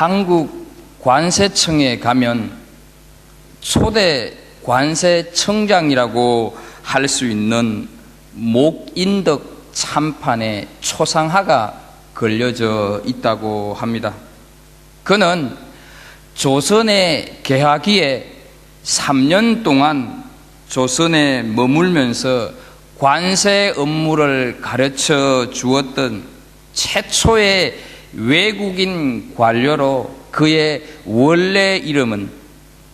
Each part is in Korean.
한국 관세청에 가면 초대 관세청장이라고 할 수 있는 목인덕 참판의 초상화가 걸려져 있다고 합니다. 그는 조선에 개하기에 3년 동안 조선에 머물면서 관세 업무를 가르쳐 주었던 최초의 외국인 관료로 그의 원래 이름은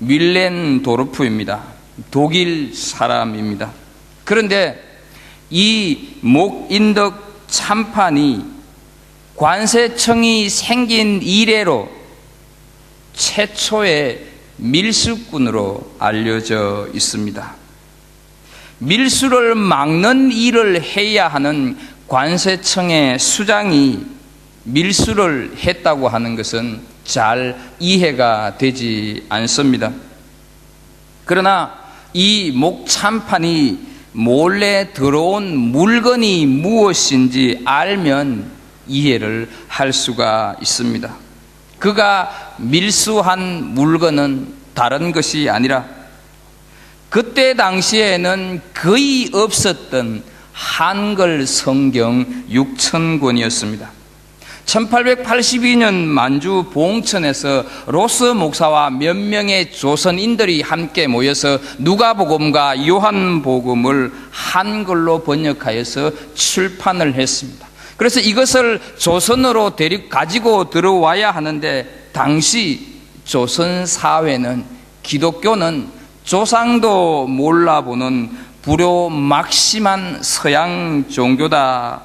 윌렌도르프입니다. 독일 사람입니다. 그런데 이 목인덕 참판이 관세청이 생긴 이래로 최초의 밀수꾼으로 알려져 있습니다. 밀수를 막는 일을 해야 하는 관세청의 수장이 밀수를 했다고 하는 것은 잘 이해가 되지 않습니다. 그러나 이 목참판이 몰래 들어온 물건이 무엇인지 알면 이해를 할 수가 있습니다. 그가 밀수한 물건은 다른 것이 아니라 그때 당시에는 거의 없었던 한글 성경 6,000권이었습니다. 1882년 만주 봉천에서 로스 목사와 몇 명의 조선인들이 함께 모여서 누가복음과 요한복음을 한글로 번역하여서 출판을 했습니다. 그래서 이것을 조선으로 가지고 들어와야 하는데 당시 조선 사회는 기독교는 조상도 몰라보는 불효막심한 서양 종교다,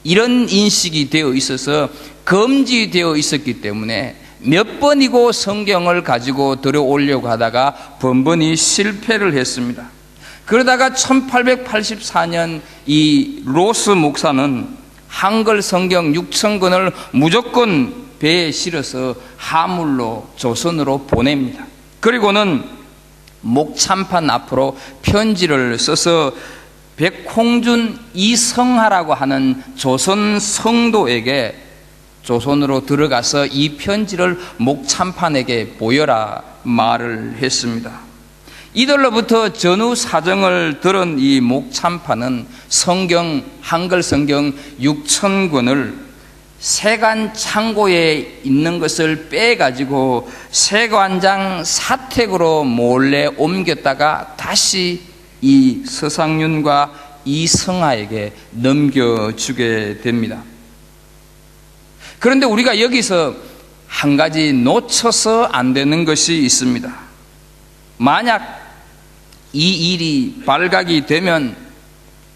이런 인식이 되어 있어서 금지되어 있었기 때문에 몇 번이고 성경을 가지고 들어오려고 하다가 번번이 실패를 했습니다. 그러다가 1884년 이 로스 목사는 한글 성경 6,000권을 무조건 배에 실어서 하물로 조선으로 보냅니다. 그리고는 목참판 앞으로 편지를 써서 백홍준 이성하라고 하는 조선 성도에게 조선으로 들어가서 이 편지를 목참판에게 보여라 말을 했습니다. 이들로부터 전후 사정을 들은 이 목참판은 성경, 한글 성경 6,000권을 세관 창고에 있는 것을 빼가지고 세관장 사택으로 몰래 옮겼다가 다시 이 서상윤과 이성하에게 넘겨주게 됩니다. 그런데 우리가 여기서 한 가지 놓쳐서 안 되는 것이 있습니다. 만약 이 일이 발각이 되면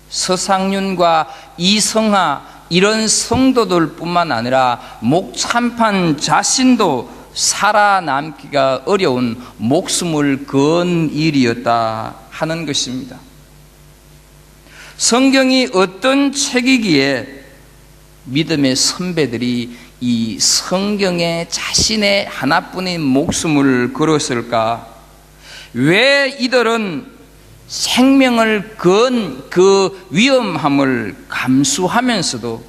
서상윤과 이성하 이런 성도들 뿐만 아니라 목참판 자신도 살아남기가 어려운 목숨을 건 일이었다 하는 것입니다. 성경이 어떤 책이기에 믿음의 선배들이 이 성경에 자신의 하나뿐인 목숨을 걸었을까? 왜 이들은 생명을 건 그 위험함을 감수하면서도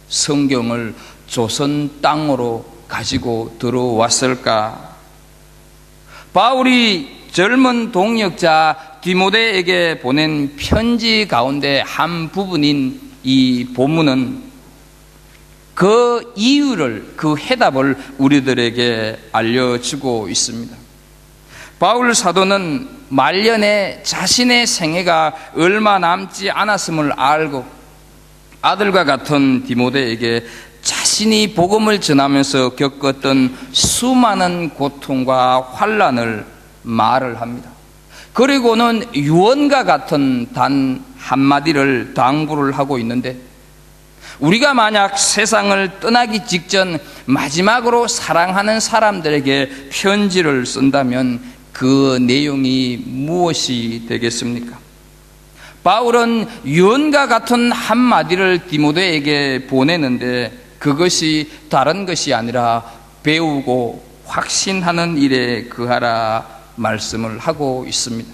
성경을 조선 땅으로 가지고 들어왔을까? 바울이 젊은 동역자 디모데에게 보낸 편지 가운데 한 부분인 이 본문은 그 이유를, 그 해답을 우리들에게 알려주고 있습니다. 바울 사도는 말년에 자신의 생애가 얼마 남지 않았음을 알고 아들과 같은 디모데에게 자신이 복음을 전하면서 겪었던 수많은 고통과 환난을 말을 합니다. 그리고는 유언과 같은 단 한마디를 당부를 하고 있는데, 우리가 만약 세상을 떠나기 직전 마지막으로 사랑하는 사람들에게 편지를 쓴다면 그 내용이 무엇이 되겠습니까? 바울은 유언과 같은 한마디를 디모데에게 보내는데 그것이 다른 것이 아니라 배우고 확신하는 일에 거하라 말씀을 하고 있습니다.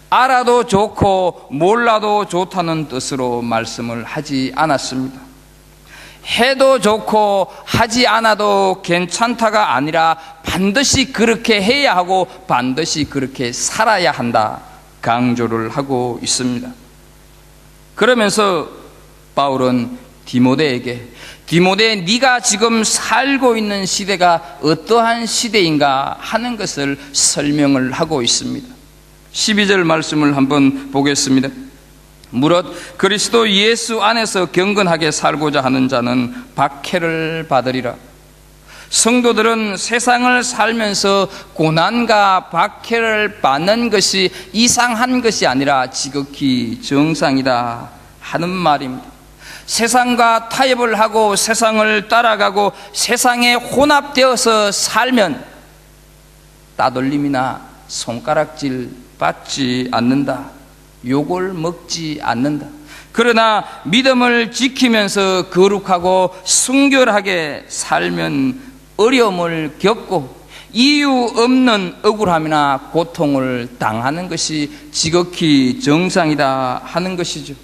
알아도 좋고 몰라도 좋다는 뜻으로 말씀을 하지 않았습니다. 해도 좋고 하지 않아도 괜찮다가 아니라 반드시 그렇게 해야 하고 반드시 그렇게 살아야 한다 강조를 하고 있습니다. 그러면서 바울은 디모데, 네가 지금 살고 있는 시대가 어떠한 시대인가 하는 것을 설명을 하고 있습니다. 12절 말씀을 한번 보겠습니다. 무릇 그리스도 예수 안에서 경건하게 살고자 하는 자는 박해를 받으리라. 성도들은 세상을 살면서 고난과 박해를 받는 것이 이상한 것이 아니라 지극히 정상이다 하는 말입니다. 세상과 타협을 하고 세상을 따라가고 세상에 혼합되어서 살면 따돌림이나 손가락질 받지 않는다. 욕을 먹지 않는다. 그러나 믿음을 지키면서 거룩하고 순결하게 살면 어려움을 겪고 이유 없는 억울함이나 고통을 당하는 것이 지극히 정상이다 하는 것이죠.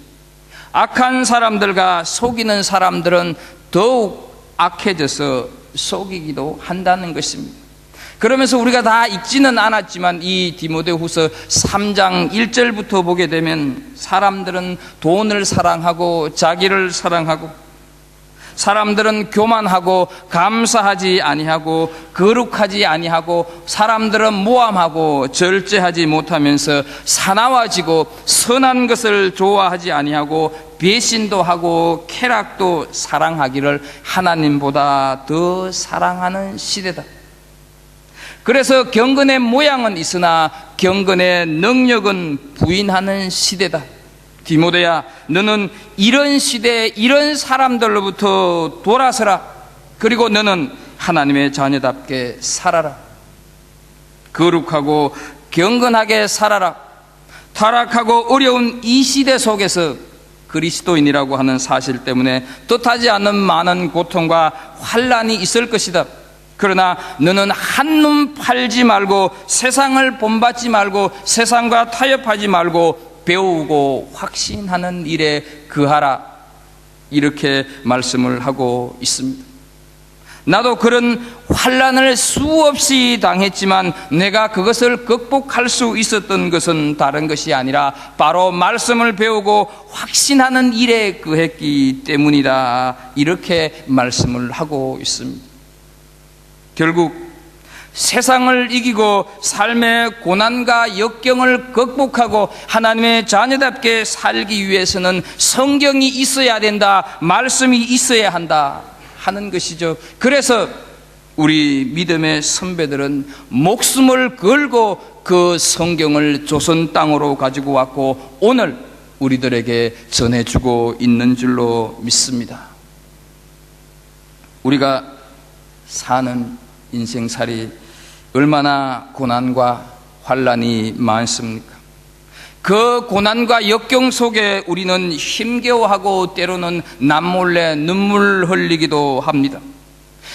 악한 사람들과 속이는 사람들은 더욱 악해져서 속이기도 한다는 것입니다. 그러면서 우리가 다 읽지는 않았지만 이 디모데후서 3장 1절부터 보게 되면 사람들은 돈을 사랑하고 자기를 사랑하고 사람들은 교만하고 감사하지 아니하고 거룩하지 아니하고 사람들은 모함하고 절제하지 못하면서 사나워지고 선한 것을 좋아하지 아니하고 배신도 하고 쾌락도 사랑하기를 하나님보다 더 사랑하는 시대다. 그래서 경건의 모양은 있으나 경건의 능력은 부인하는 시대다. 디모데야, 너는 이런 시대, 이런 사람들로부터 돌아서라. 그리고 너는 하나님의 자녀답게 살아라. 거룩하고 경건하게 살아라. 타락하고 어려운 이 시대 속에서 그리스도인이라고 하는 사실 때문에 뜻하지 않는 많은 고통과 환난이 있을 것이다. 그러나 너는 한눈 팔지 말고 세상을 본받지 말고 세상과 타협하지 말고 배우고 확신하는 일에 거하라. 이렇게 말씀을 하고 있습니다. 나도 그런 환난을 수없이 당했지만 내가 그것을 극복할 수 있었던 것은 다른 것이 아니라 바로 말씀을 배우고 확신하는 일에 거했기 때문이다. 이렇게 말씀을 하고 있습니다. 결국 세상을 이기고 삶의 고난과 역경을 극복하고 하나님의 자녀답게 살기 위해서는 성경이 있어야 된다, 말씀이 있어야 한다 하는 것이죠. 그래서 우리 믿음의 선배들은 목숨을 걸고 그 성경을 조선 땅으로 가지고 왔고 오늘 우리들에게 전해주고 있는 줄로 믿습니다. 우리가 사는 인생살이 얼마나 고난과 환난이 많습니까? 그 고난과 역경 속에 우리는 힘겨워하고 때로는 남몰래 눈물 흘리기도 합니다.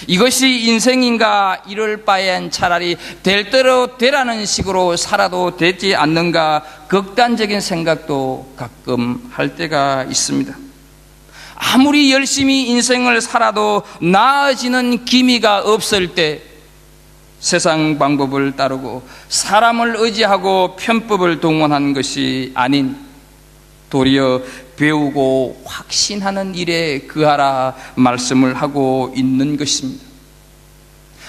이것이 인생인가? 이럴 바엔 차라리 될 대로 되라는 식으로 살아도 되지 않는가? 극단적인 생각도 가끔 할 때가 있습니다. 아무리 열심히 인생을 살아도 나아지는 기미가 없을 때 세상 방법을 따르고 사람을 의지하고 편법을 동원한 것이 아닌 도리어 배우고 확신하는 일에 거하라 말씀을 하고 있는 것입니다.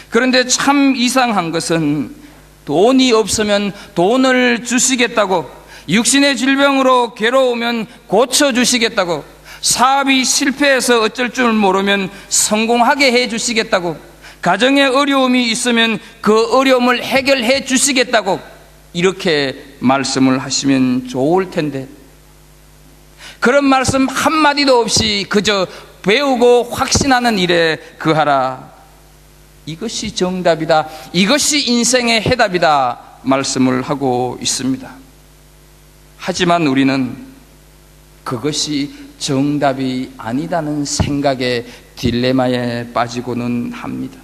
그런데 참 이상한 것은 돈이 없으면 돈을 주시겠다고, 육신의 질병으로 괴로우면 고쳐주시겠다고, 사업이 실패해서 어쩔 줄 모르면 성공하게 해주시겠다고, 가정에 어려움이 있으면 그 어려움을 해결해 주시겠다고 이렇게 말씀을 하시면 좋을 텐데 그런 말씀 한마디도 없이 그저 배우고 확신하는 일에 거하라. 이것이 정답이다. 이것이 인생의 해답이다. 말씀을 하고 있습니다. 하지만 우리는 그것이 정답이 아니다는 생각에 딜레마에 빠지고는 합니다.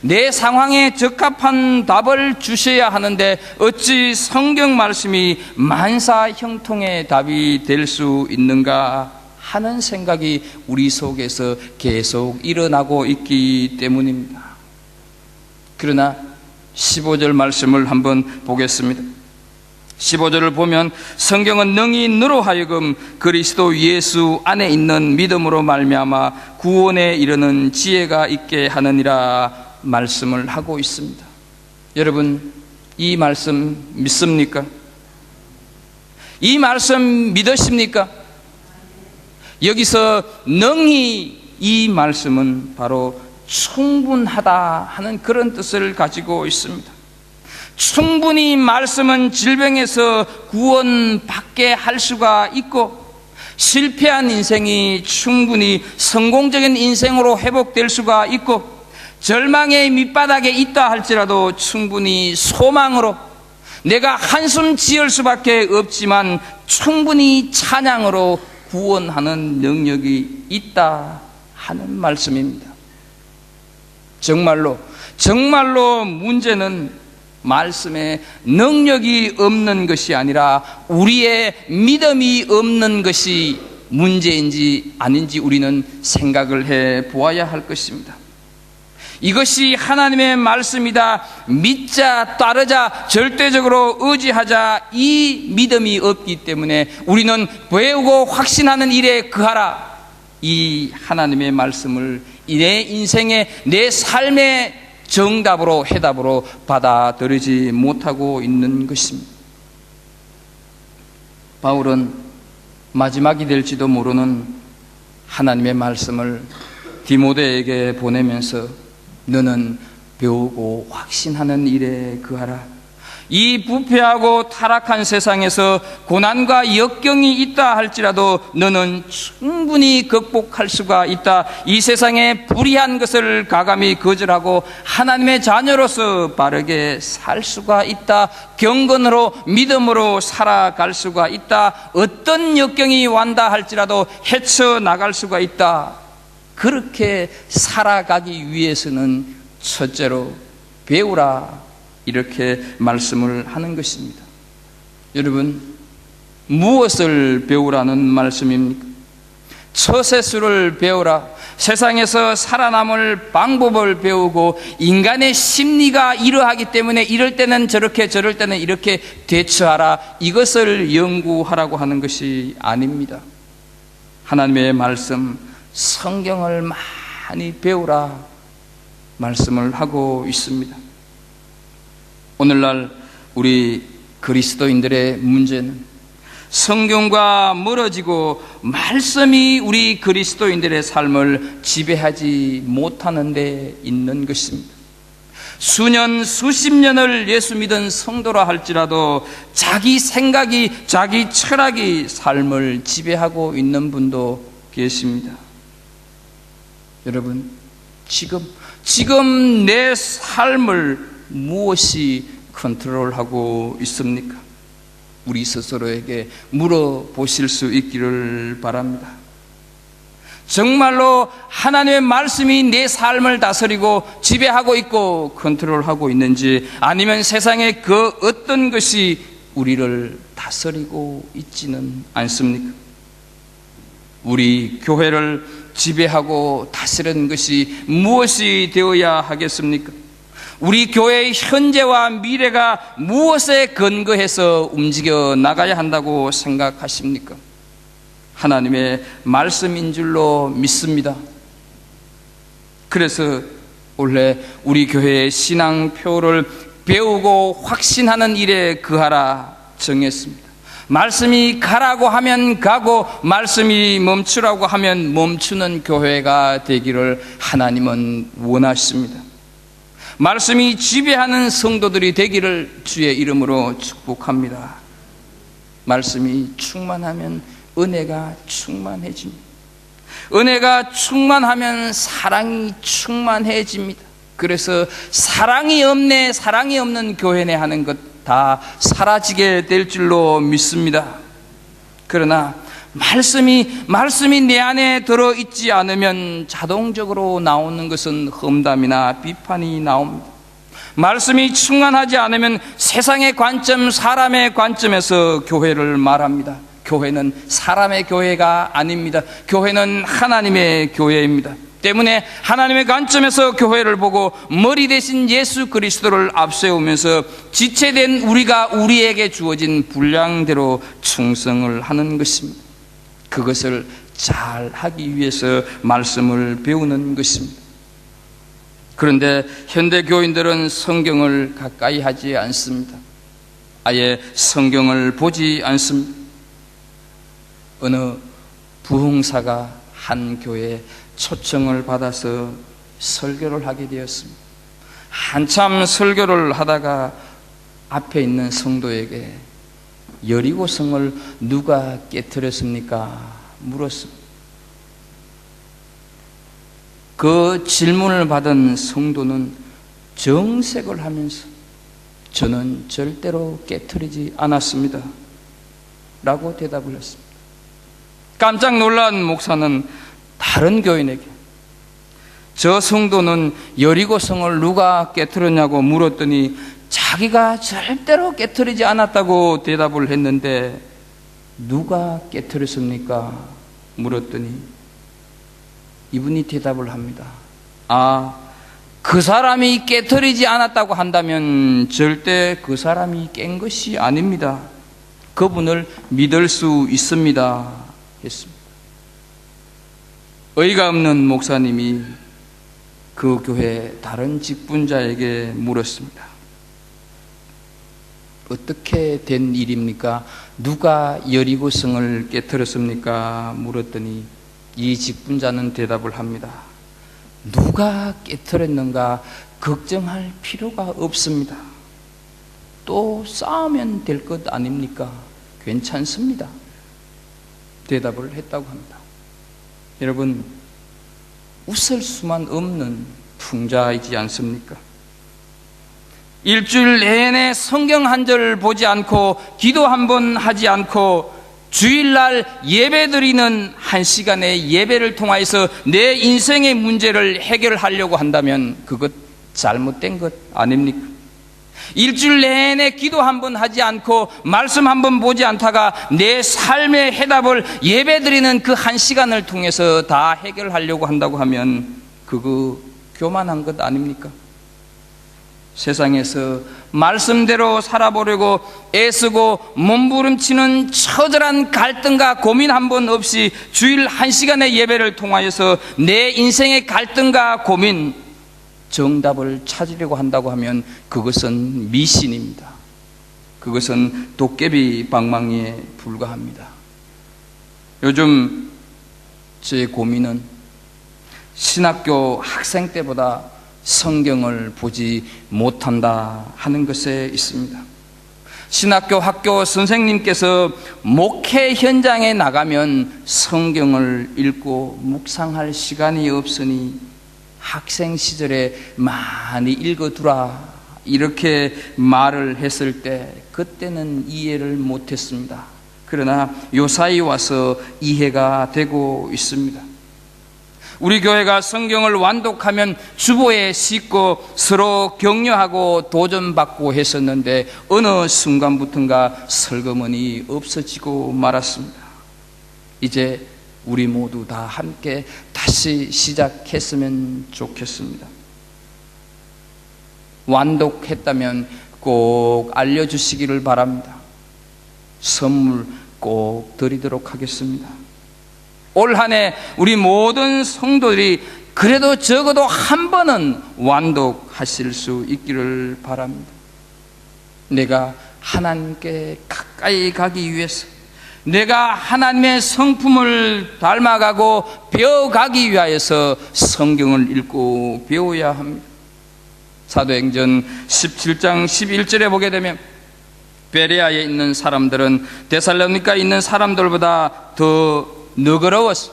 내 상황에 적합한 답을 주셔야 하는데 어찌 성경 말씀이 만사형통의 답이 될 수 있는가 하는 생각이 우리 속에서 계속 일어나고 있기 때문입니다. 그러나 15절 말씀을 한번 보겠습니다. 15절을 보면 성경은 능히 너로 하여금 그리스도 예수 안에 있는 믿음으로 말미암아 구원에 이르는 지혜가 있게 하느니라 말씀을 하고 있습니다. 여러분, 이 말씀 믿습니까? 이 말씀 믿으십니까? 여기서 능히, 이 말씀은 바로 충분하다 하는 그런 뜻을 가지고 있습니다. 충분히 말씀은 질병에서 구원받게 할 수가 있고, 실패한 인생이 충분히 성공적인 인생으로 회복될 수가 있고, 절망의 밑바닥에 있다 할지라도 충분히 소망으로, 내가 한숨 지을 수밖에 없지만 충분히 찬양으로 구원하는 능력이 있다 하는 말씀입니다. 정말로 문제는 말씀에 능력이 없는 것이 아니라 우리의 믿음이 없는 것이 문제인지 아닌지 우리는 생각을 해 보아야 할 것입니다. 이것이 하나님의 말씀이다, 믿자, 따르자, 절대적으로 의지하자, 이 믿음이 없기 때문에 우리는 배우고 확신하는 일에 거하라, 이 하나님의 말씀을 내 인생의, 내 삶의 정답으로, 해답으로 받아들이지 못하고 있는 것입니다. 바울은 마지막이 될지도 모르는 하나님의 말씀을 디모데에게 보내면서 너는 배우고 확신하는 일에 거하라. 이 부패하고 타락한 세상에서 고난과 역경이 있다 할지라도 너는 충분히 극복할 수가 있다. 이 세상에 불의한 것을 가감히 거절하고 하나님의 자녀로서 바르게 살 수가 있다. 경건으로, 믿음으로 살아갈 수가 있다. 어떤 역경이 완다 할지라도 헤쳐나갈 수가 있다. 그렇게 살아가기 위해서는 첫째로 배우라, 이렇게 말씀을 하는 것입니다. 여러분, 무엇을 배우라는 말씀입니까? 처세술을 배우라, 세상에서 살아남을 방법을 배우고 인간의 심리가 이러하기 때문에 이럴 때는 저렇게, 저럴 때는 이렇게 대처하라, 이것을 연구하라고 하는 것이 아닙니다. 하나님의 말씀, 성경을 많이 배우라 말씀을 하고 있습니다. 오늘날 우리 그리스도인들의 문제는 성경과 멀어지고 말씀이 우리 그리스도인들의 삶을 지배하지 못하는 데 있는 것입니다. 수년, 수십 년을 예수 믿은 성도라 할지라도 자기 생각이, 자기 철학이 삶을 지배하고 있는 분도 계십니다. 여러분, 지금 내 삶을 무엇이 컨트롤하고 있습니까? 우리 스스로에게 물어보실 수 있기를 바랍니다. 정말로 하나님의 말씀이 내 삶을 다스리고 지배하고 있고 컨트롤하고 있는지, 아니면 세상의 그 어떤 것이 우리를 다스리고 있지는 않습니까? 우리 교회를 지배하고 다스리는 것이 무엇이 되어야 하겠습니까? 우리 교회의 현재와 미래가 무엇에 근거해서 움직여 나가야 한다고 생각하십니까? 하나님의 말씀인 줄로 믿습니다. 그래서 원래 우리 교회의 신앙표를 배우고 확신하는 일에 거하라 정했습니다. 말씀이 가라고 하면 가고, 말씀이 멈추라고 하면 멈추는 교회가 되기를 하나님은 원하십니다. 말씀이 지배하는 성도들이 되기를 주의 이름으로 축복합니다. 말씀이 충만하면 은혜가 충만해집니다. 은혜가 충만하면 사랑이 충만해집니다. 그래서 사랑이 없는 교회네 하는 것 다 사라지게 될 줄로 믿습니다. 그러나 말씀이 내 안에 들어있지 않으면 자동적으로 나오는 것은 험담이나 비판이 나옵니다. 말씀이 충만하지 않으면 세상의 관점, 사람의 관점에서 교회를 말합니다. 교회는 사람의 교회가 아닙니다. 교회는 하나님의 교회입니다. 때문에 하나님의 관점에서 교회를 보고 머리 대신 예수 그리스도를 앞세우면서 지체된 우리가 우리에게 주어진 분량대로 충성을 하는 것입니다. 그것을 잘 하기 위해서 말씀을 배우는 것입니다. 그런데 현대 교인들은 성경을 가까이 하지 않습니다. 아예 성경을 보지 않습니다. 어느 부흥사가 한 교회에 초청을 받아서 설교를 하게 되었습니다. 한참 설교를 하다가 앞에 있는 성도에게 여리고성을 누가 깨뜨렸습니까? 물었습니다. 그 질문을 받은 성도는 정색을 하면서 저는 절대로 깨뜨리지 않았습니다 라고 대답을 했습니다. 깜짝 놀란 목사는 다른 교인에게 저 성도는 여리고성을 누가 깨뜨렸냐고 물었더니 자기가 절대로 깨뜨리지 않았다고 대답을 했는데 누가 깨뜨렸습니까? 물었더니 이분이 대답을 합니다. 그 사람이 깨뜨리지 않았다고 한다면 절대 그 사람이 깬 것이 아닙니다. 그분을 믿을 수 있습니다 했습니다. 어이가 없는 목사님이 그 교회 다른 직분자에게 물었습니다. 어떻게 된 일입니까? 누가 여리고성을 깨뜨렸습니까? 물었더니 이 직분자는 대답을 합니다. 누가 깨뜨렸는가 걱정할 필요가 없습니다. 또 싸우면 될 것 아닙니까? 괜찮습니다. 대답을 했다고 합니다. 여러분, 웃을 수만 없는 풍자이지 않습니까? 일주일 내내 성경 한 절 보지 않고 기도 한 번 하지 않고 주일날 예배 드리는 한 시간의 예배를 통하여서 내 인생의 문제를 해결하려고 한다면 그것 잘못된 것 아닙니까? 일주일 내내 기도 한 번 하지 않고 말씀 한 번 보지 않다가 내 삶의 해답을 예배 드리는 그 한 시간을 통해서 다 해결하려고 한다고 하면 그거 교만한 것 아닙니까? 세상에서 말씀대로 살아보려고 애쓰고 몸부림치는 처절한 갈등과 고민 한 번 없이 주일 한 시간의 예배를 통하여서 내 인생의 갈등과 고민 정답을 찾으려고 한다고 하면 그것은 미신입니다. 그것은 도깨비 방망이에 불과합니다. 요즘 제 고민은 신학교 학생 때보다 성경을 보지 못한다 하는 것에 있습니다. 신학교 학교 선생님께서 목회 현장에 나가면 성경을 읽고 묵상할 시간이 없으니 학생 시절에 많이 읽어두라 이렇게 말을 했을 때 그때는 이해를 못했습니다. 그러나 요사이 와서 이해가 되고 있습니다. 우리 교회가 성경을 완독하면 주보에 싣고 서로 격려하고 도전받고 했었는데 어느 순간부터인가 설거머니 없어지고 말았습니다. 이제 우리 모두 다 함께 다시 시작했으면 좋겠습니다. 완독했다면 꼭 알려주시기를 바랍니다. 선물 꼭 드리도록 하겠습니다. 올 한 해 우리 모든 성도들이 그래도 적어도 한 번은 완독하실 수 있기를 바랍니다. 내가 하나님께 가까이 가기 위해서, 내가 하나님의 성품을 닮아가고 배워가기 위하여서 성경을 읽고 배워야 합니다. 사도행전 17장 11절에 보게 되면 베레아에 있는 사람들은 데살로니가에 있는 사람들보다 더 너그러워서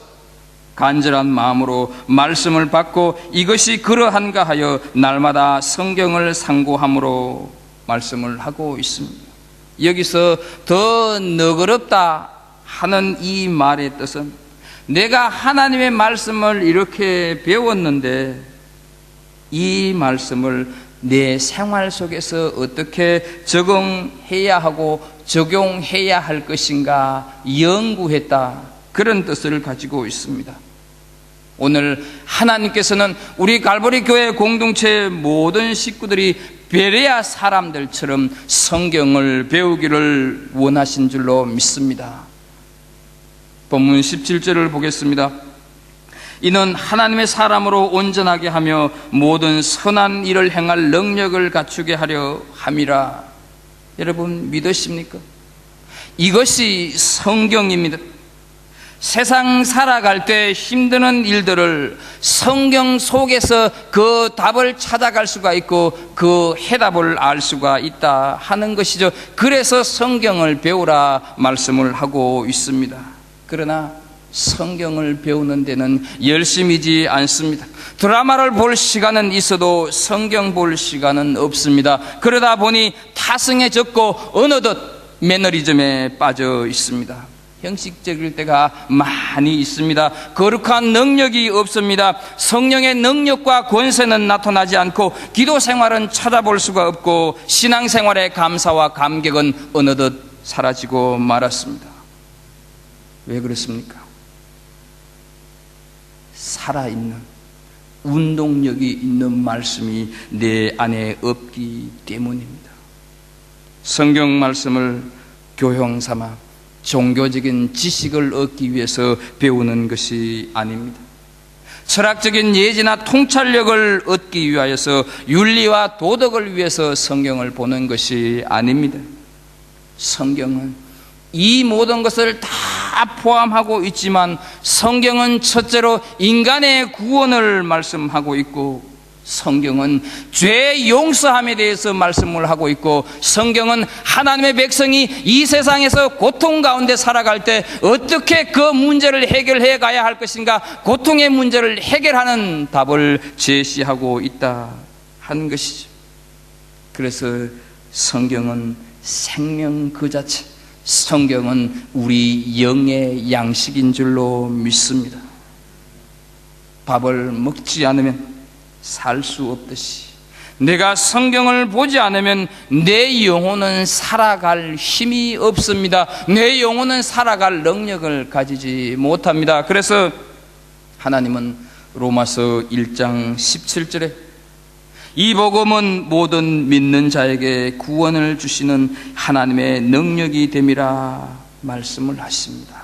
간절한 마음으로 말씀을 받고 이것이 그러한가 하여 날마다 성경을 상고함으로 말씀을 하고 있습니다. 여기서 더 너그럽다 하는 이 말의 뜻은 내가 하나님의 말씀을 이렇게 배웠는데 이 말씀을 내 생활 속에서 어떻게 적응해야 하고 적용해야 할 것인가 연구했다, 그런 뜻을 가지고 있습니다. 오늘 하나님께서는 우리 갈보리 교회 공동체의 모든 식구들이 베레아 사람들처럼 성경을 배우기를 원하신 줄로 믿습니다. 본문 17절을 보겠습니다. 이는 하나님의 사람으로 온전하게 하며 모든 선한 일을 행할 능력을 갖추게 하려 함이라. 여러분 믿으십니까? 이것이 성경입니다. 세상 살아갈 때 힘드는 일들을 성경 속에서 그 답을 찾아갈 수가 있고 그 해답을 알 수가 있다 하는 것이죠. 그래서 성경을 배우라 말씀을 하고 있습니다. 그러나 성경을 배우는 데는 열심이지 않습니다. 드라마를 볼 시간은 있어도 성경 볼 시간은 없습니다. 그러다 보니 타성해졌고 어느덧 매너리즘에 빠져 있습니다. 형식적일 때가 많이 있습니다. 거룩한 능력이 없습니다. 성령의 능력과 권세는 나타나지 않고 기도 생활은 찾아볼 수가 없고 신앙생활의 감사와 감격은 어느덧 사라지고 말았습니다. 왜 그렇습니까? 살아있는 운동력이 있는 말씀이 내 안에 없기 때문입니다. 성경 말씀을 교형 삼아 종교적인 지식을 얻기 위해서 배우는 것이 아닙니다. 철학적인 예지나 통찰력을 얻기 위하여서 윤리와 도덕을 위해서 성경을 보는 것이 아닙니다. 성경은 이 모든 것을 다 포함하고 있지만 성경은 첫째로 인간의 구원을 말씀하고 있고 성경은 죄 용서함에 대해서 말씀을 하고 있고 성경은 하나님의 백성이 이 세상에서 고통 가운데 살아갈 때 어떻게 그 문제를 해결해 가야 할 것인가, 고통의 문제를 해결하는 답을 제시하고 있다 하는 것이죠. 그래서 성경은 생명 그 자체, 성경은 우리 영의 양식인 줄로 믿습니다. 밥을 먹지 않으면 살 수 없듯이 내가 성경을 보지 않으면 내 영혼은 살아갈 힘이 없습니다. 내 영혼은 살아갈 능력을 가지지 못합니다. 그래서 하나님은 로마서 1장 17절에 이 복음은 모든 믿는 자에게 구원을 주시는 하나님의 능력이 됨이라 말씀을 하십니다.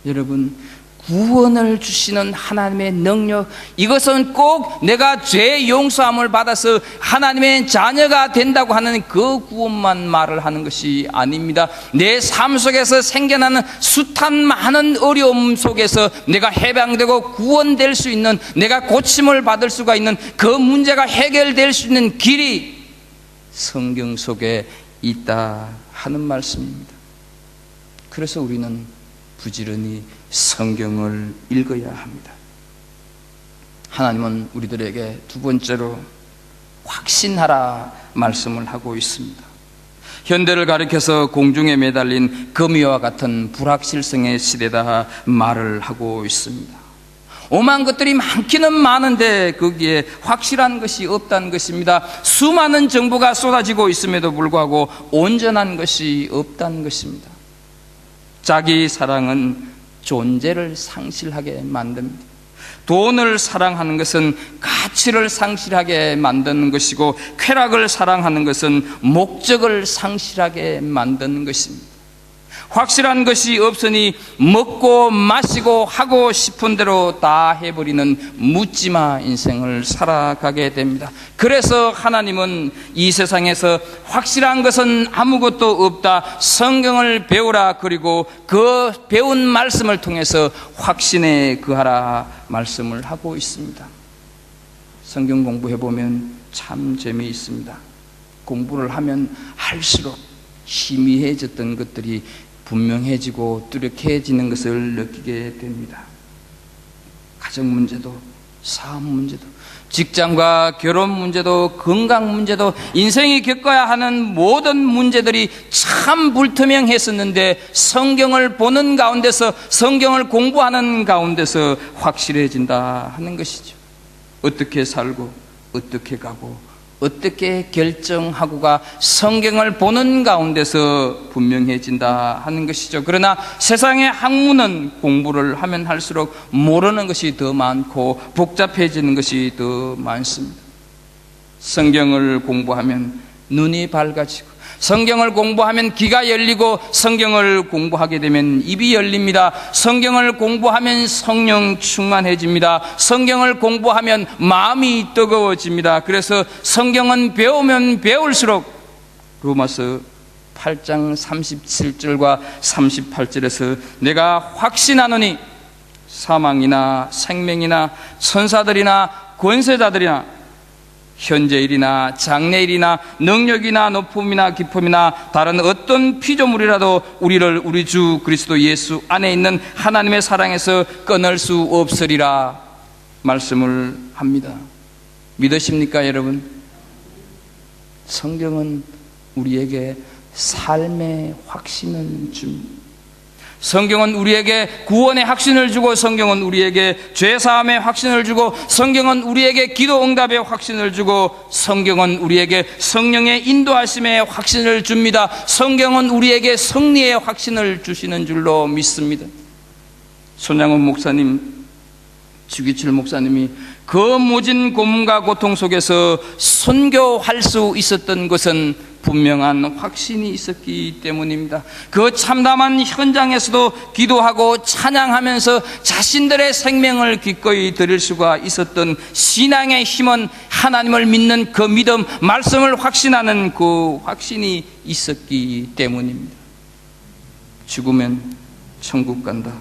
여러분, 구원을 주시는 하나님의 능력, 이것은 꼭 내가 죄 용서함을 받아서 하나님의 자녀가 된다고 하는 그 구원만 말을 하는 것이 아닙니다. 내 삶 속에서 생겨나는 숱한 많은 어려움 속에서 내가 해방되고 구원될 수 있는, 내가 고침을 받을 수가 있는, 그 문제가 해결될 수 있는 길이 성경 속에 있다 하는 말씀입니다. 그래서 우리는 부지런히 성경을 읽어야 합니다. 하나님은 우리들에게 두 번째로 확신하라 말씀을 하고 있습니다. 현대를 가리켜서 공중에 매달린 거미와 같은 불확실성의 시대다 말을 하고 있습니다. 오만 것들이 많기는 많은데 거기에 확실한 것이 없다는 것입니다. 수많은 정보가 쏟아지고 있음에도 불구하고 온전한 것이 없다는 것입니다. 자기 사랑은 존재를 상실하게 만듭니다. 돈을 사랑하는 것은 가치를 상실하게 만드는 것이고 쾌락을 사랑하는 것은 목적을 상실하게 만드는 것입니다. 확실한 것이 없으니 먹고 마시고 하고 싶은 대로 다 해버리는 묻지마 인생을 살아가게 됩니다. 그래서 하나님은 이 세상에서 확실한 것은 아무것도 없다, 성경을 배우라, 그리고 그 배운 말씀을 통해서 확신에 거하라 말씀을 하고 있습니다. 성경 공부해보면 참 재미있습니다. 공부를 하면 할수록 희미해졌던 것들이 분명해지고 뚜렷해지는 것을 느끼게 됩니다. 가정 문제도, 사업 문제도, 직장과 결혼 문제도, 건강 문제도, 인생이 겪어야 하는 모든 문제들이 참 불투명했었는데 성경을 보는 가운데서, 성경을 공부하는 가운데서 확실해진다 하는 것이죠. 어떻게 살고, 어떻게 가고, 어떻게 결정하고가 성경을 보는 가운데서 분명해진다 하는 것이죠. 그러나 세상의 학문은 공부를 하면 할수록 모르는 것이 더 많고 복잡해지는 것이 더 많습니다. 성경을 공부하면 눈이 밝아지고, 성경을 공부하면 귀가 열리고, 성경을 공부하게 되면 입이 열립니다. 성경을 공부하면 성령 충만해집니다. 성경을 공부하면 마음이 뜨거워집니다. 그래서 성경은 배우면 배울수록 로마서 8장 37절과 38절에서 내가 확신하노니 사망이나 생명이나 천사들이나 권세자들이나 현재일이나 장래일이나 능력이나 높음이나 깊음이나 다른 어떤 피조물이라도 우리를 우리 주 그리스도 예수 안에 있는 하나님의 사랑에서 끊을 수 없으리라 말씀을 합니다. 믿으십니까 여러분? 성경은 우리에게 삶의 확신을 줍니다. 성경은 우리에게 구원의 확신을 주고, 성경은 우리에게 죄사함의 확신을 주고, 성경은 우리에게 기도 응답의 확신을 주고, 성경은 우리에게 성령의 인도하심의 확신을 줍니다. 성경은 우리에게 승리의 확신을 주시는 줄로 믿습니다. 손양원 목사님, 주기철 목사님이 그 모진 고문과 고통 속에서 선교할 수 있었던 것은 분명한 확신이 있었기 때문입니다. 그 참담한 현장에서도 기도하고 찬양하면서 자신들의 생명을 기꺼이 드릴 수가 있었던 신앙의 힘은 하나님을 믿는 그 믿음, 말씀을 확신하는 그 확신이 있었기 때문입니다. 죽으면 천국 간다,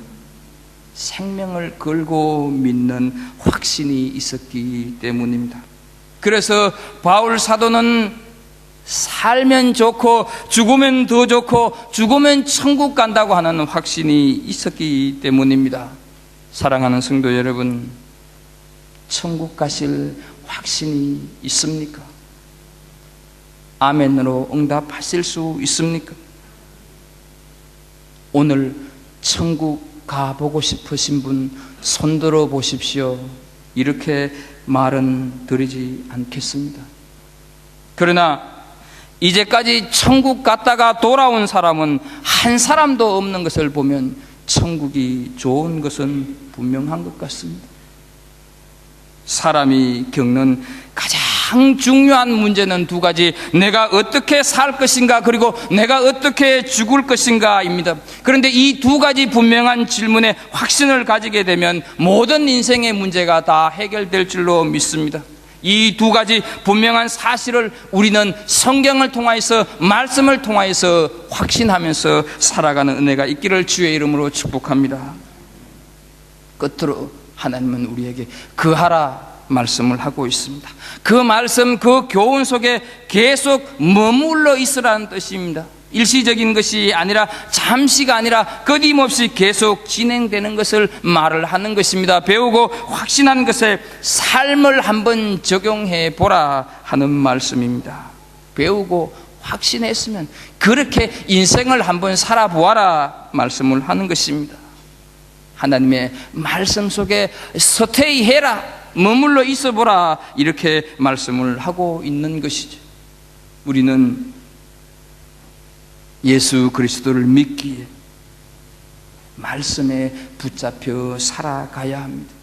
생명을 걸고 믿는 확신이 있었기 때문입니다. 그래서 바울 사도는 살면 좋고 죽으면 더 좋고 죽으면 천국 간다고 하는 확신이 있었기 때문입니다. 사랑하는 성도 여러분, 천국 가실 확신이 있습니까? 아멘으로 응답하실 수 있습니까? 오늘 천국 가보고 싶으신 분 손들어 보십시오. 이렇게 말은 드리지 않겠습니다. 그러나 이제까지 천국 갔다가 돌아온 사람은 한 사람도 없는 것을 보면 천국이 좋은 것은 분명한 것 같습니다. 사람이 겪는 가장 중요한 문제는 두 가지, 내가 어떻게 살 것인가, 그리고 내가 어떻게 죽을 것인가입니다. 그런데 이 두 가지 분명한 질문에 확신을 가지게 되면 모든 인생의 문제가 다 해결될 줄로 믿습니다. 이 두 가지 분명한 사실을 우리는 성경을 통하여서, 말씀을 통하여서 확신하면서 살아가는 은혜가 있기를 주의 이름으로 축복합니다. 끝으로 하나님은 우리에게 그하라 말씀을 하고 있습니다. 그 말씀, 그 교훈 속에 계속 머물러 있으라는 뜻입니다. 일시적인 것이 아니라, 잠시가 아니라 끊임없이 계속 진행되는 것을 말을 하는 것입니다. 배우고 확신한 것에 삶을 한번 적용해 보라 하는 말씀입니다. 배우고 확신했으면 그렇게 인생을 한번 살아보아라 말씀을 하는 것입니다. 하나님의 말씀 속에 서태이해라, 머물러 있어보라, 이렇게 말씀을 하고 있는 것이죠. 우리는 예수 그리스도를 믿기에 말씀에 붙잡혀 살아가야 합니다.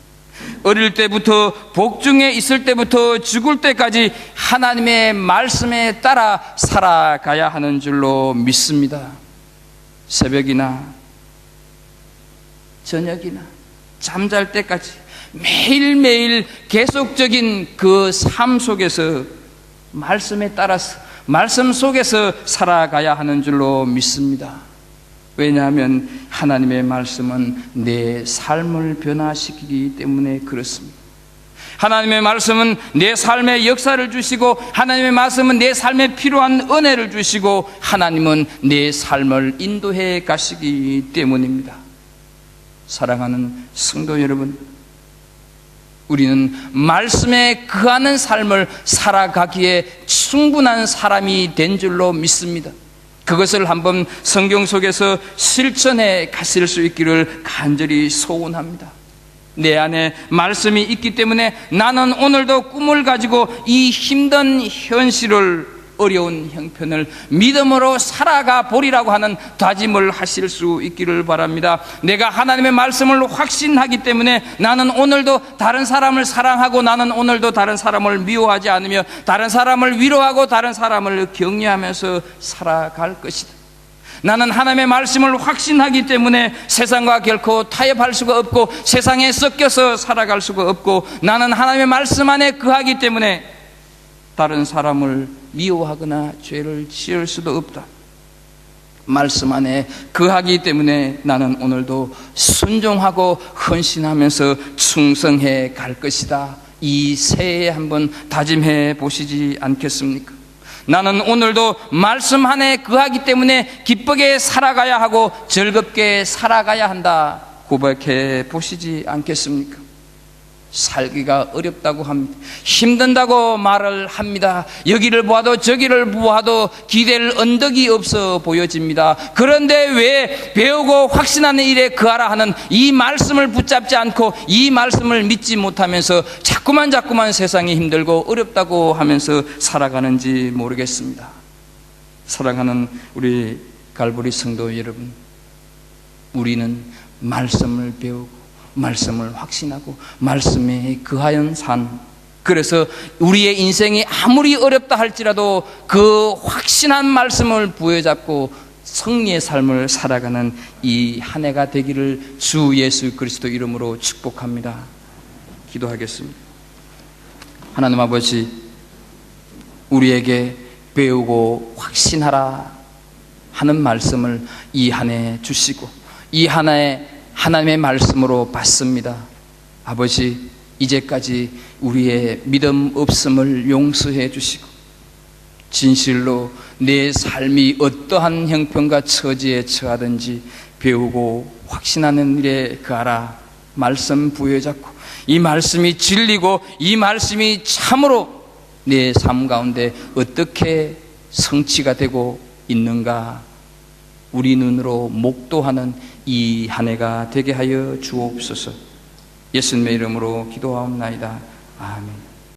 어릴 때부터, 복중에 있을 때부터 죽을 때까지 하나님의 말씀에 따라 살아가야 하는 줄로 믿습니다. 새벽이나 저녁이나 잠잘 때까지 매일매일 계속적인 그 삶 속에서 말씀에 따라서, 말씀 속에서 살아가야 하는 줄로 믿습니다. 왜냐하면 하나님의 말씀은 내 삶을 변화시키기 때문에 그렇습니다. 하나님의 말씀은 내 삶에 역사를 주시고, 하나님의 말씀은 내 삶에 필요한 은혜를 주시고, 하나님은 내 삶을 인도해 가시기 때문입니다. 사랑하는 성도 여러분, 우리는 말씀에 거하는 삶을 살아가기에 충분한 사람이 된 줄로 믿습니다. 그것을 한번 성경 속에서 실천해 가실 수 있기를 간절히 소원합니다. 내 안에 말씀이 있기 때문에 나는 오늘도 꿈을 가지고 이 힘든 현실을, 어려운 형편을 믿음으로 살아가 보리라고 하는 다짐을 하실 수 있기를 바랍니다. 내가 하나님의 말씀을 확신하기 때문에 나는 오늘도 다른 사람을 사랑하고, 나는 오늘도 다른 사람을 미워하지 않으며, 다른 사람을 위로하고 다른 사람을 격려하면서 살아갈 것이다. 나는 하나님의 말씀을 확신하기 때문에 세상과 결코 타협할 수가 없고, 세상에 섞여서 살아갈 수가 없고, 나는 하나님의 말씀 안에 거하기 때문에 다른 사람을 미워하거나 죄를 지을 수도 없다. 말씀 안에 거하기 때문에 나는 오늘도 순종하고 헌신하면서 충성해 갈 것이다. 이 새해에 한번 다짐해 보시지 않겠습니까? 나는 오늘도 말씀 안에 거하기 때문에 기쁘게 살아가야 하고 즐겁게 살아가야 한다. 고백해 보시지 않겠습니까? 살기가 어렵다고 합니다. 힘든다고 말을 합니다. 여기를 보아도 저기를 보아도 기댈 언덕이 없어 보여집니다. 그런데 왜 배우고 확신하는 일에 거하라 하는 이 말씀을 붙잡지 않고 이 말씀을 믿지 못하면서 자꾸만 세상이 힘들고 어렵다고 하면서 살아가는지 모르겠습니다. 사랑하는 우리 갈보리 성도 여러분, 우리는 말씀을 배우고 말씀을 확신하고 말씀에 거하여 산, 그래서 우리의 인생이 아무리 어렵다 할지라도 그 확신한 말씀을 부여잡고 승리의 삶을 살아가는 이 한 해가 되기를 주 예수 그리스도 이름으로 축복합니다. 기도하겠습니다. 하나님 아버지, 우리에게 배우고 확신하라 하는 말씀을 이 한 해 주시고 이 한 해 하나님의 말씀으로 받습니다. 아버지, 이제까지 우리의 믿음 없음을 용서해 주시고 진실로 내 삶이 어떠한 형편과 처지에 처하든지 배우고 확신하는 일에 거하라 말씀 부여잡고 이 말씀이 진리고 이 말씀이 참으로 내 삶 가운데 어떻게 성취가 되고 있는가 우리 눈으로 목도하는 이 한 해가 되게 하여 주옵소서. 예수님의 이름으로 기도하옵나이다. 아멘.